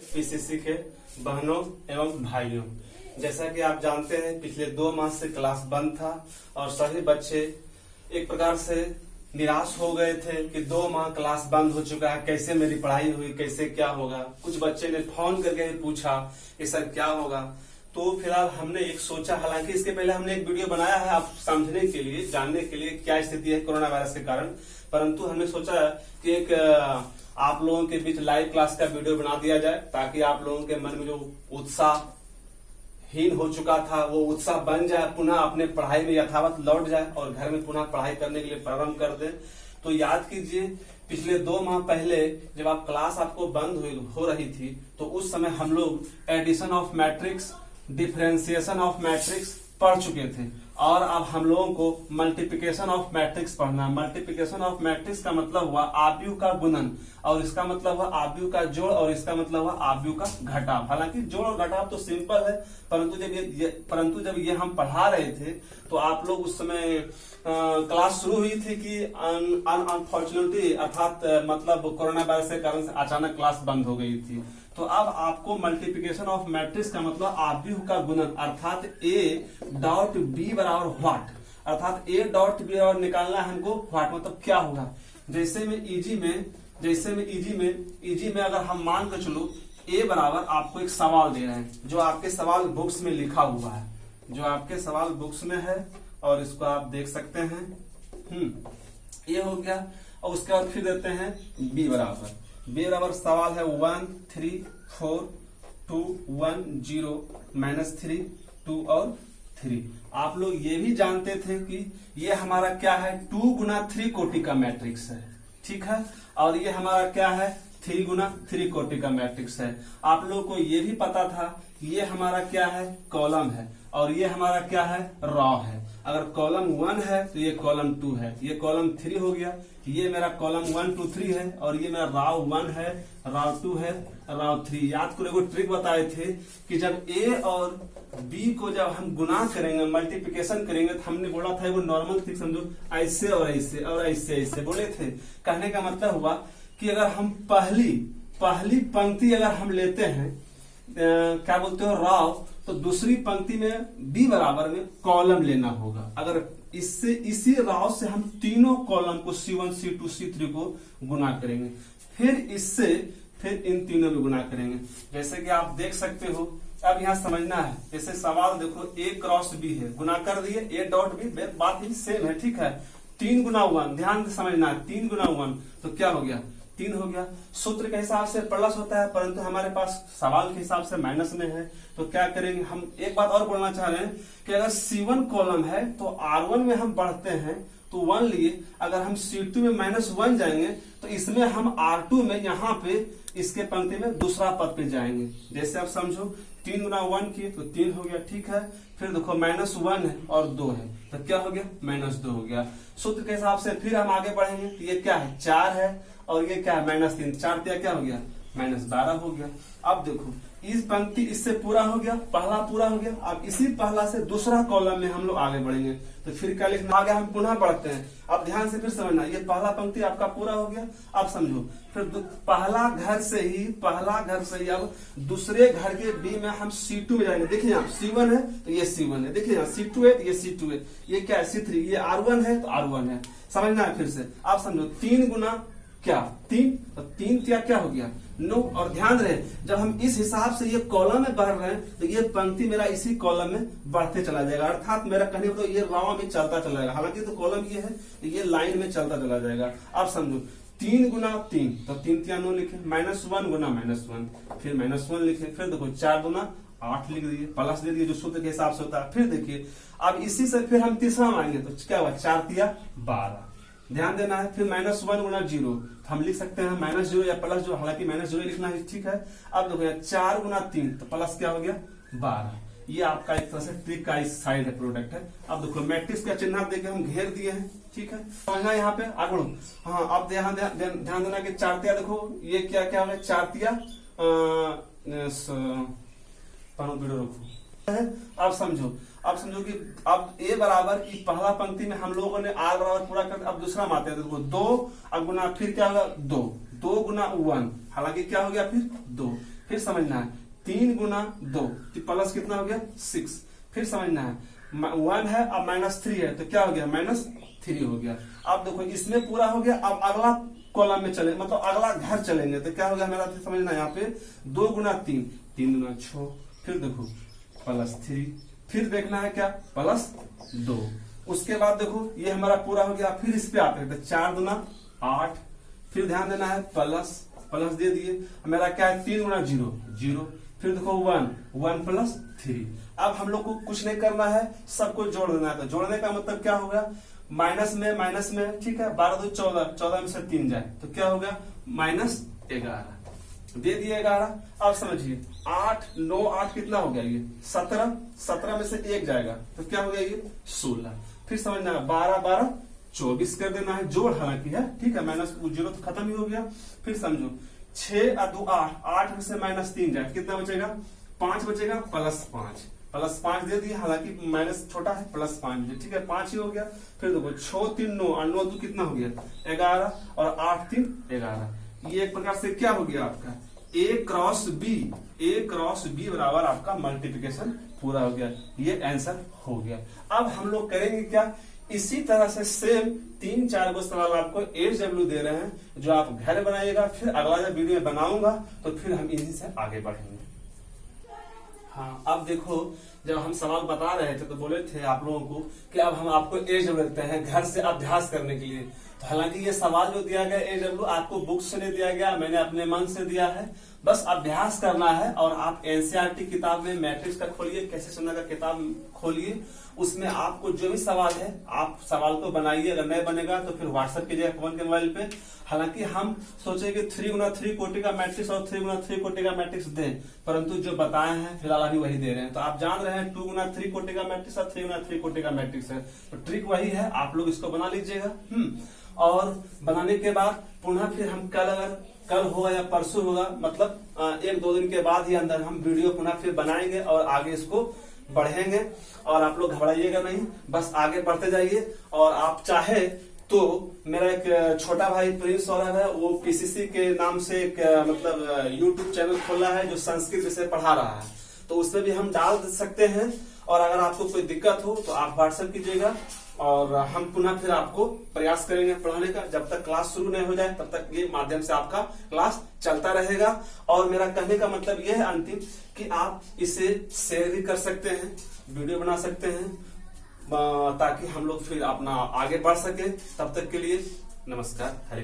PCC के बहनों एवं भाइयों, जैसा कि आप जानते हैं पिछले 2 माह से क्लास बंद था और सभी बच्चे एक प्रकार से निराश हो गए थे कि 2 माह क्लास बंद हो चुका है, कैसे मेरी पढ़ाई हुई, कैसे क्या होगा। कुछ बच्चे ने फोन करके पूछा कि सर क्या होगा। तो फिलहाल हमने एक सोचा, हालांकि इसके पहले हमने एक वीडियो बनाया है आप समझने के लिए, जानने के लिए क्या स्थिति है कोरोना वायरस के कारण, परंतु हमने सोचा कि एक आप लोगों के बीच लाइव क्लास का वीडियो बना दिया जाए ताकि आप लोगों के मन में जो उत्साह हीन हो चुका था वो उत्साह बन जाए, पुनः अपने पढ़ाई में यथावत लौट जाए और घर में पुनः पढ़ाई करने के लिए प्रारंभ कर दे। तो याद कीजिए पिछले 2 माह पहले जब आप क्लास आपको बंद हो रही थी तो उस समय हम लोग addition of matrix, differentiation of matrix पढ़ चुके थे और अब हम लोगों को मल्टीप्लिकेशन ऑफ मैट्रिक्स पढ़ना। मल्टीप्लिकेशन ऑफ मैट्रिक्स का मतलब हुआ आव्यूह का गुणन और इसका मतलब हुआ आव्यूह का जोड़ और इसका मतलब हुआ आव्यूह का घटाव। हालांकि जोड़ और घटाव तो सिंपल है, परंतु जब ये हम पढ़ा रहे थे तो आप लोग उस समय क्लास शुरू हुई थी कि अनफॉर्चुनेटली अर्थात मतलब कोरोना वायरस के कारण से अचानक क्लास बंद हो गई थी। तो अब आपको मल्टीप्लिकेशन ऑफ मैट्रिक्स का मतलब आव्यूह का गुणन अर्थात ए डॉट बी बराबर व्हाट, अर्थात ए डॉट बी बराबर निकालना है हमको व्हाट, मतलब क्या होगा। जैसे में इजी में अगर हम मान कर चलो ए बराबर आपको एक सवाल दे रहे हैं जो आपके सवाल बुक्स में लिखा हुआ है, जो आपके सवाल बुक्स में है और इसको आप देख सकते हैं। ये हो गया और उसके बाद फिर देते हैं बी बराबर सवाल है 1 3 4 2 1 0 -3 2 और 3। आप लोग ये भी जानते थे कि ये हमारा क्या है 2 गुना 3 कोटि का मैट्रिक्स है, ठीक है, और ये हमारा क्या है 3 गुना 3 कोटि का मैट्रिक्स है। आप लोगों को ये भी पता था कि ये हमारा क्या है कॉलम है और ये हमारा क्या है रॉ है। अगर कॉलम 1 है तो ये कॉलम 2 है, ये कॉलम 3 हो गया, ये मेरा कॉलम 1 2 3 है और ये मेरा राव 1 है, राव 2 है, राव 3। याद करो एक ट्रिक बताए थे कि जब ए और बी को जब हम गुना करेंगे, मल्टीप्लिकेशन करेंगे, तो हमने बोला था वो नॉर्मल ट्रिक समझो, ऐसे और ऐसे और ऐसे ऐसे बोले थे। कहने का मतलब हुआ कि अगर हम पहली पंक्ति अगर हम लेते हैं क्या बोलते हो राव, तो दूसरी पंक्ति में बी बराबर में कॉलम लेना होगा। अगर इससे इसी राव से हम तीनों कॉलम को C1 C2 C3 को गुना करेंगे, फिर इन तीनों में गुना करेंगे। जैसे कि आप देख सकते हो, अब यहाँ समझना है, जैसे सवाल देखो A क्रॉस B है, गुना कर दिए A डॉट B, बात ही सेम है, ठीक है। 3 गुना 1, ध्यान से समझना है, 3 गुना 1 तो क्या हो गया 3 हो गया। सूत्र के हिसाब से प्लस होता है परंतु हमारे पास सवाल के हिसाब से माइनस में है, तो क्या करेंगे हम। एक बात और बोलना चाह रहे हैं कि अगर C1 कॉलम है तो R1 में हम बढ़ते हैं तो 1 लिए, अगर हम C2 में -1 जाएंगे तो इसमें हम R2 में यहाँ पे इसके पंक्ति में दूसरा पद पे जाएंगे। जैसे आप समझो 3 गुना 1 किए तो 3 हो गया, ठीक है। फिर देखो -1 है और 2 है तो क्या हो गया -2 हो गया। सूत्र के हिसाब से फिर हम आगे बढ़ेंगे तो ये क्या है 4 है और ये क्या है -3, 4 क्या हो गया -12 हो गया। अब देखो इस पंक्ति इससे पूरा हो गया, पहला पूरा हो गया। अब इसी पहला से दूसरा कॉलम में हम लोग आगे बढ़ेंगे तो फिर क्या लिखना, आगे हम पुनः बढ़ते हैं। अब ध्यान से फिर समझना, ये पहला पंक्ति आपका पूरा हो गया। अब समझो फिर पहला घर से ही अब दूसरे घर के बी में हम C2 में जाएंगे। देखिए यहाँ C1 है तो ये C1 है, देखिए यहाँ C2 है तो ये C2 है, ये क्या है C3, ये R1 है तो R1 है। समझना है फिर से, आप समझो 3 गुना क्या 3, तो 3 क्या हो गया 9। और ध्यान रहे जब हम इस हिसाब से ये कॉलम में बढ़ रहे हैं तो ये पंक्ति मेरा इसी कॉलम में बढ़ते चला जाएगा, अर्थात मेरा कहने को तो ये राव में चलता चला जाएगा। हालांकि तो कॉलम ये है तो ये लाइन में चलता चला जाएगा। अब समझो 3 गुना 3 तो 3 9 लिखे, -1 गुना -1 फिर -1 लिखे, फिर देखो 4 गुना 8 लिख दिए, प्लस दे दिए जो सूत्र के हिसाब से होता है। फिर देखिए अब इसी से फिर हम तीसरा मानेंगे तो क्या हुआ 4 12, ध्यान देना है। फिर -1 गुना 0 हम लिख सकते हैं -0 या +0, हालांकि -0 लिखना है, ठीक है। अब देखो 4 गुना 3 तो प्लस क्या हो गया 12। ये आपका एक तरह से ट्रिक का इस साइड है प्रोडक्ट है। अब देखो मैट्रिक्स का चिन्ह देके हम घेर दिए हैं, ठीक है। समझना यहाँ पे आगे बढ़ो। हाँ अब ध्यान देना कि 4 देखो ये क्या हो गया 4 वीडियो रखो। अब समझो कि अब ए बराबर की पहला पंक्ति में हम लोगों ने आर बराबर पूरा कर, अब दूसरा माते हैं देखो 2 अब गुना फिर क्या होगा 2 गुना 1, हालांकि क्या हो गया फिर 2, फिर समझना है 3 गुना 2 तो प्लस कितना हो गया 6। फिर समझना है 1 है अब -3 है तो क्या हो गया -3 हो गया। अब देखो इसमें पूरा हो गया, अब अगला कॉलम में चले मतलब अगला घर चलेंगे तो क्या हो गया मेरा, समझना यहाँ पे 2 गुना 3 3 गुना 6, फिर देखो +3, फिर देखना है क्या +2। उसके बाद देखो ये हमारा पूरा हो गया, फिर इस पे आते हैं तो 4 गुना 8, फिर ध्यान देना है प्लस दे दिए, मेरा क्या है 3 गुना 0 0, फिर देखो 1 + 3। अब हम लोग को कुछ नहीं करना है, सबको जोड़ देना है। तो जोड़ने का मतलब क्या होगा, माइनस में ठीक है, 12 2 14 में से 3 जाए तो क्या होगा -11 दे दिए 11। अब समझिए 8 9 8 कितना हो गया ये 17 में से 1 जाएगा तो क्या हो गया ये 16। फिर समझना 12 12 24 कर देना है, जोड़ हालांकि है ठीक है, -0 तो खत्म ही हो गया। फिर समझो 6 और 2 8 8 में से -3 जाए कितना बचेगा 5 बचेगा +5 दे दिए, हालांकि माइनस छोटा है +5 ठीक है 5 ही हो गया। फिर देखो 6 3 9 और 9 2 कितना हो गया 11 और 8 3 11। ये एक प्रकार से क्या हो गया आपका A क्रॉस B बराबर आपका मल्टीप्लिकेशन पूरा हो गया, ये आंसर हो गया। अब हम लोग करेंगे क्या, इसी तरह से सेम 3-4 गो सवाल आपको HW दे रहे हैं जो आप घर बनाइएगा, फिर अगला जब वीडियो बनाऊंगा तो फिर हम इन्हीं से आगे बढ़ेंगे। हाँ अब देखो जब हम सवाल बता रहे थे तो बोले थे आप लोगों को कि अब हम आपको HW देते हैं घर से अभ्यास करने के लिए। तो हालांकि ये सवाल जो दिया गया HW आपको बुक से नहीं दिया गया, मैंने अपने मन से दिया है, बस अभ्यास करना है। और आप NCERT किताब में मैट्रिक्स का खोलिए, कैसे सुनना का किताब खोलिए, उसमें आपको जो भी सवाल है आप सवाल को बनाइए, अगर नहीं बनेगा तो फिर व्हाट्सएप कीजिएगा कौन के मोबाइल पे। हालांकि हम सोचे कि 3 गुना 3 कोटि का मैट्रिक्स और 3 गुना 3 कोटि का मैट्रिक्स दें, परंतु जो बताए हैं फिलहाल अभी वही दे रहे हैं। तो आप जान रहे हैं 2 गुना 3 कोटि का मैट्रिक्स और 3 गुना 3 कोटि का मैट्रिक्स है, तो ट्रिक वही है, आप लोग इसको बना लीजिएगा। और बनाने के बाद पुनः फिर हम कल होगा या परसों होगा, मतलब 1-2 दिन के बाद ही अंदर हम वीडियो पुनः फिर बनाएंगे और आगे इसको बढ़ेंगे। और आप लोग घबराइएगा नहीं, बस आगे बढ़ते जाइए। और आप चाहे तो मेरा एक छोटा भाई प्रिंस सौरभ है, वो PCC के नाम से एक मतलब YouTube चैनल खोला है जो संस्कृत विषय पढ़ा रहा है, तो उसमें भी हम डाल सकते हैं। और अगर आपको कोई दिक्कत हो तो आप व्हाट्सएप कीजिएगा और हम पुनः फिर आपको प्रयास करेंगे पढ़ाने का। जब तक क्लास शुरू नहीं हो जाए तब तक ये माध्यम से आपका क्लास चलता रहेगा। और मेरा कहने का मतलब ये है अंतिम कि आप इसे शेयर भी कर सकते हैं, वीडियो बना सकते हैं, ताकि हम लोग फिर अपना आगे बढ़ सके। तब तक के लिए नमस्कार, हरे कृष्ण।